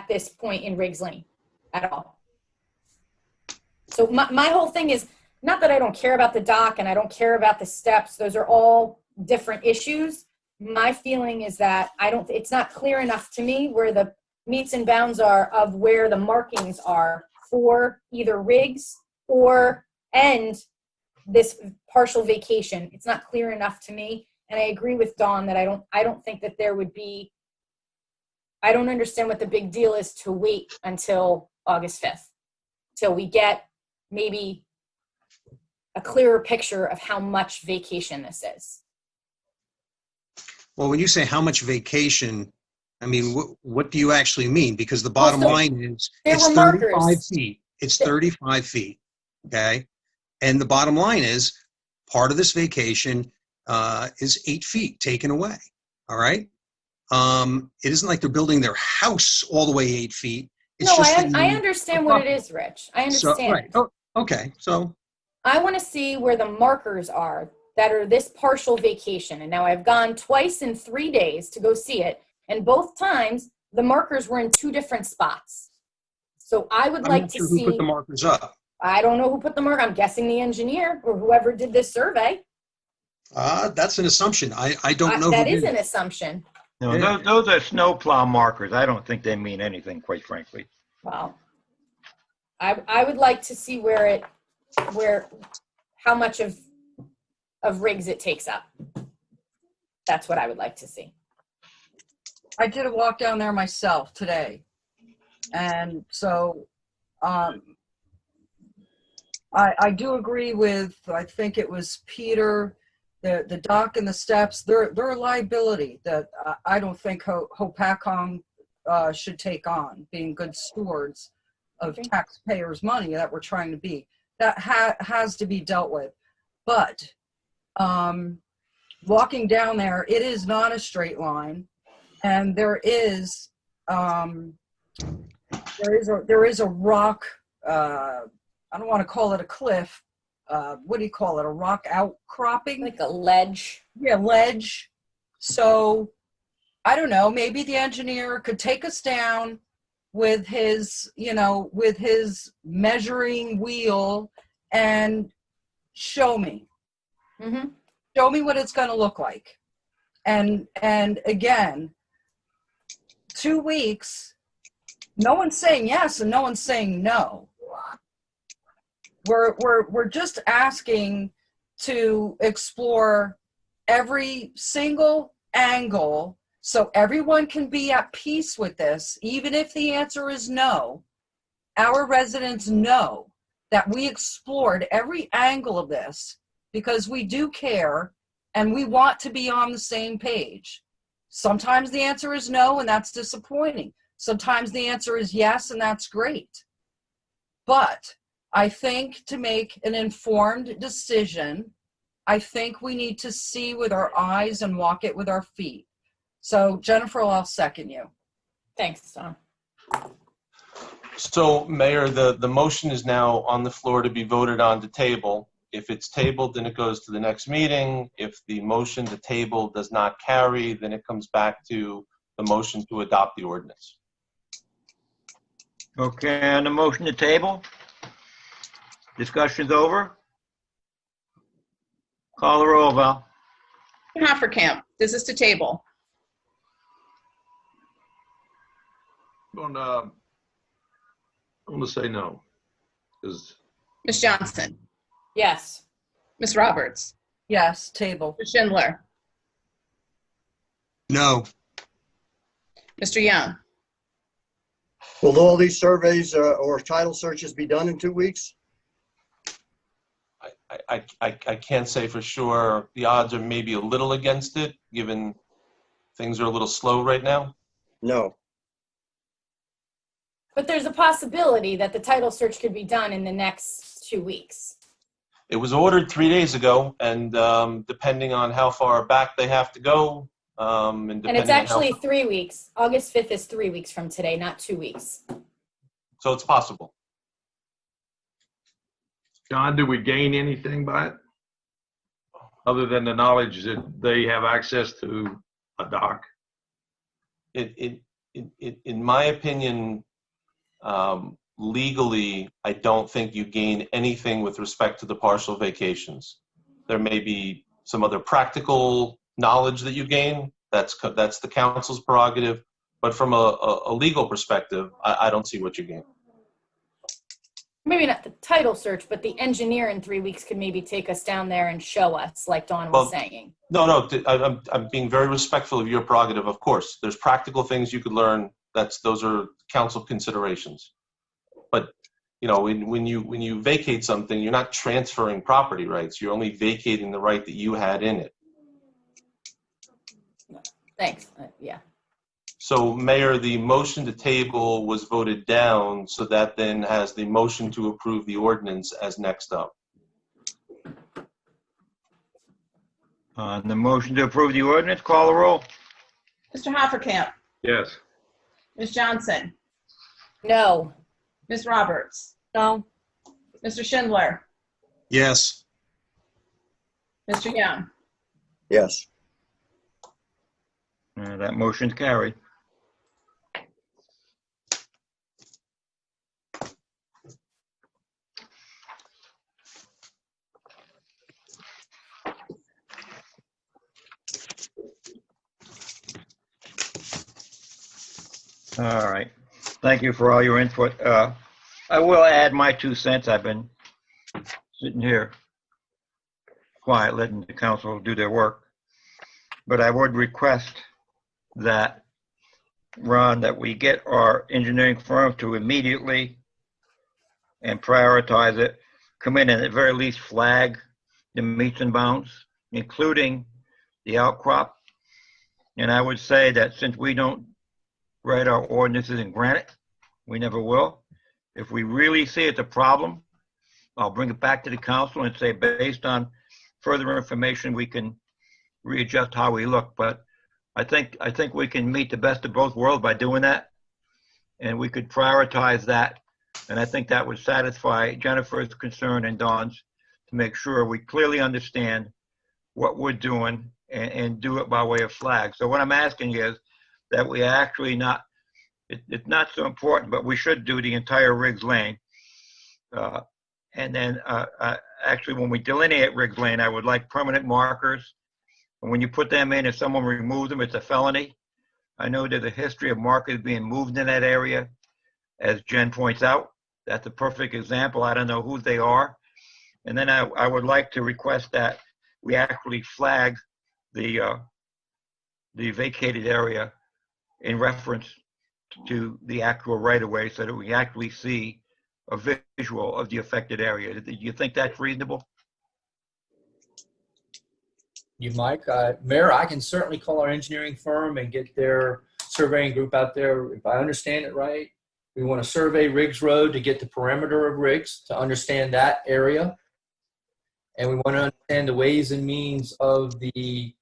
this point in Riggs Lane at all. So my whole thing is not that I don't care about the dock and I don't care about the steps. Those are all different issues. My feeling is that it's not clear enough to me where the meets and bounds are of where the markings are for either Riggs and this partial vacation. It's not clear enough to me. And I agree with Dawn that I don't think that there would be, I don't understand what the big deal is to wait until August 5th, till we get maybe a clearer picture of how much vacation this is. Well, when you say how much vacation, I mean, what do you actually mean? Because the bottom line is it's 35 feet. It's 35 feet, okay? And the bottom line is part of this vacation is 8 feet taken away, all right? It isn't like they're building their house all the way 8 feet. It's just I understand what it is, Rich. I understand. So, right. Oh, okay, so. I want to see where the markers are that are this partial vacation. And now I've gone twice in 3 days to go see it. And both times the markers were in two different spots. So I would like to see. Who put the markers up? I don't know who put the marker. I'm guessing the engineer or whoever did this survey. That's an assumption. I don't know. That is an assumption. No, those are snowplow markers. I don't think they mean anything, quite frankly. Wow. I would like to see how much of Riggs it takes up. That's what I would like to see. I did a walk down there myself today. And so I do agree with, I think it was Peter, the dock and the steps, they're a liability that I don't think Hopatcong should take on, being good stewards of taxpayers' money that we're trying to be. That has to be dealt with. But walking down there, it is not a straight line, and there is a rock. I don't want to call it a cliff. What do you call it? A rock outcropping? Like a ledge. Yeah, ledge. So I don't know. Maybe the engineer could take us down with his measuring wheel and show me. Mm-hmm. Show me what it's going to look like. And again, 2 weeks, no one's saying yes and no one's saying no. We're just asking to explore every single angle so everyone can be at peace with this. Even if the answer is no, our residents know that we explored every angle of this because we do care and we want to be on the same page. Sometimes the answer is no, and that's disappointing. Sometimes the answer is yes, and that's great. But I think to make an informed decision, I think we need to see with our eyes and walk it with our feet. So, Jennifer, I'll second you. Thanks, Tom. So, Mayor, the motion is now on the floor to be voted on to table. If it's tabled, then it goes to the next meeting. If the motion to table does not carry, then it comes back to the motion to adopt the ordinance. Okay, on the motion to table, discussion's over. Call the roll, Val. Hoppercamp, this is to table. I'm gonna say no. 'Cause Ms. Johnson, Yes. Ms. Roberts, Yes, table. Mr. Schindler, No. Mr. Young. Will all these surveys or title searches be done in 2 weeks? I can't say for sure. The odds are maybe a little against it, given things are a little slow right now. No. But there's a possibility that the title search could be done in the next 2 weeks. It was ordered 3 days ago, and depending on how far back they have to go, and And depending it's on how, actually 3 weeks. August 5th is 3 weeks from today, not 2 weeks. so it's possible. John, do we gain anything by it? Other than the knowledge that they have access to a dock? In my opinion, legally, I don't think you gain anything with respect to the partial vacations. There may be some other practical knowledge that you gain. That's the council's prerogative. But from a legal perspective, I don't see what you gain. Maybe not the title search, but the engineer in 3 weeks could maybe take us down there and show us, like Dawn was saying. No, I'm being very respectful of your prerogative. Of course, there's practical things you could learn. Those are council considerations. But when you vacate something, you're not transferring property rights. You're only vacating the right that you had in it. Thanks. Yeah. So, Mayor, the motion to table was voted down, so that then has the motion to approve the ordinance as next up. On the motion to approve the ordinance, call the roll. Mr. Hoppercamp, Yes. Ms. Johnson, No. Ms. Roberts, No. Mr. Schindler, Yes. Mr. Young. Yes. That motion's carried. All right. Thank you for all your input. I will add my 2 cents. I've been sitting here quiet, letting the council do their work. But I would request that, Ron, that we get our engineering firm to immediately and prioritize it, come in and at the very least flag the meets and bounds, including the outcrop. And I would say that since we don't write our ordinances in granite, we never will. If we really see it's a problem, I'll bring it back to the council and say, based on further information, we can readjust how we look. But I think we can meet the best of both worlds by doing that, and we could prioritize that. And I think that would satisfy Jennifer's concern and Dawn's, to make sure we clearly understand what we're doing and do it by way of flag. So what I'm asking is that we actually not, it's not so important, but we should do the entire Riggs Lane. And then actually when we delineate Riggs Lane, I would like permanent markers. And when you put them in, if someone removes them, it's a felony. I know there's a history of markers being moved in that area, as Jen points out. That's a perfect example. I don't know who they are. And then I would like to request that we actually flag the vacated area in reference to the actual right-of-way, so that we actually see a visual of the affected area. Do you think that's reasonable? You, Mike, Mayor, I can certainly call our engineering firm and get their surveying group out there. If I understand it right, we want to survey Riggs Road to get the perimeter of Riggs, to understand that area. And we want to understand the ways and means of the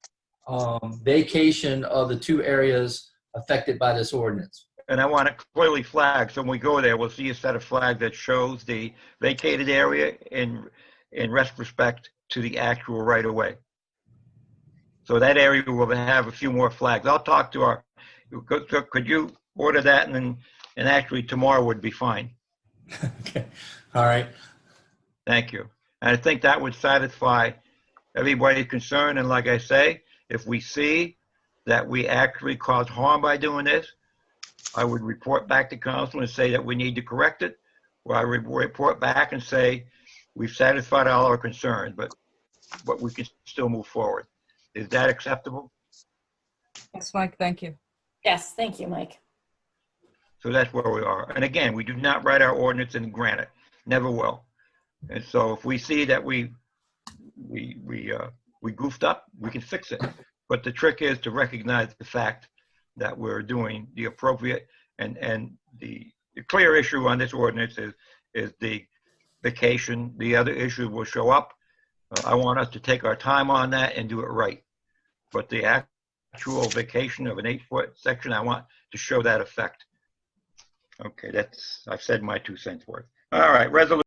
vacation of the 2 areas affected by this ordinance. And I want it clearly flagged, so when we go there, we'll see a set of flags that shows the vacated area in respect to the actual right-of-way. So that area will have a few more flags. I'll talk to our, could you order that, and actually tomorrow would be fine. Okay, all right. Thank you. And I think that would satisfy everybody's concern, and like I say, If we see that we actually caused harm by doing this, I would report back to council and say that we need to correct it, or I would report back and say, we've satisfied all our concerns, but we can still move forward. Is that acceptable? Thanks, Mike. Thank you. Yes, thank you, Mike. So that's where we are. And again, we do not write our ordinance in granite, never will. And so if we see that we goofed up, we can fix it. But the trick is to recognize the fact that we're doing the appropriate, and the clear issue on this ordinance is the vacation. The other issue will show up. I want us to take our time on that and do it right. But the actual vacation of an 8-foot section, I want to show that effect. Okay, I've said my 2 cents worth. All right, resolution.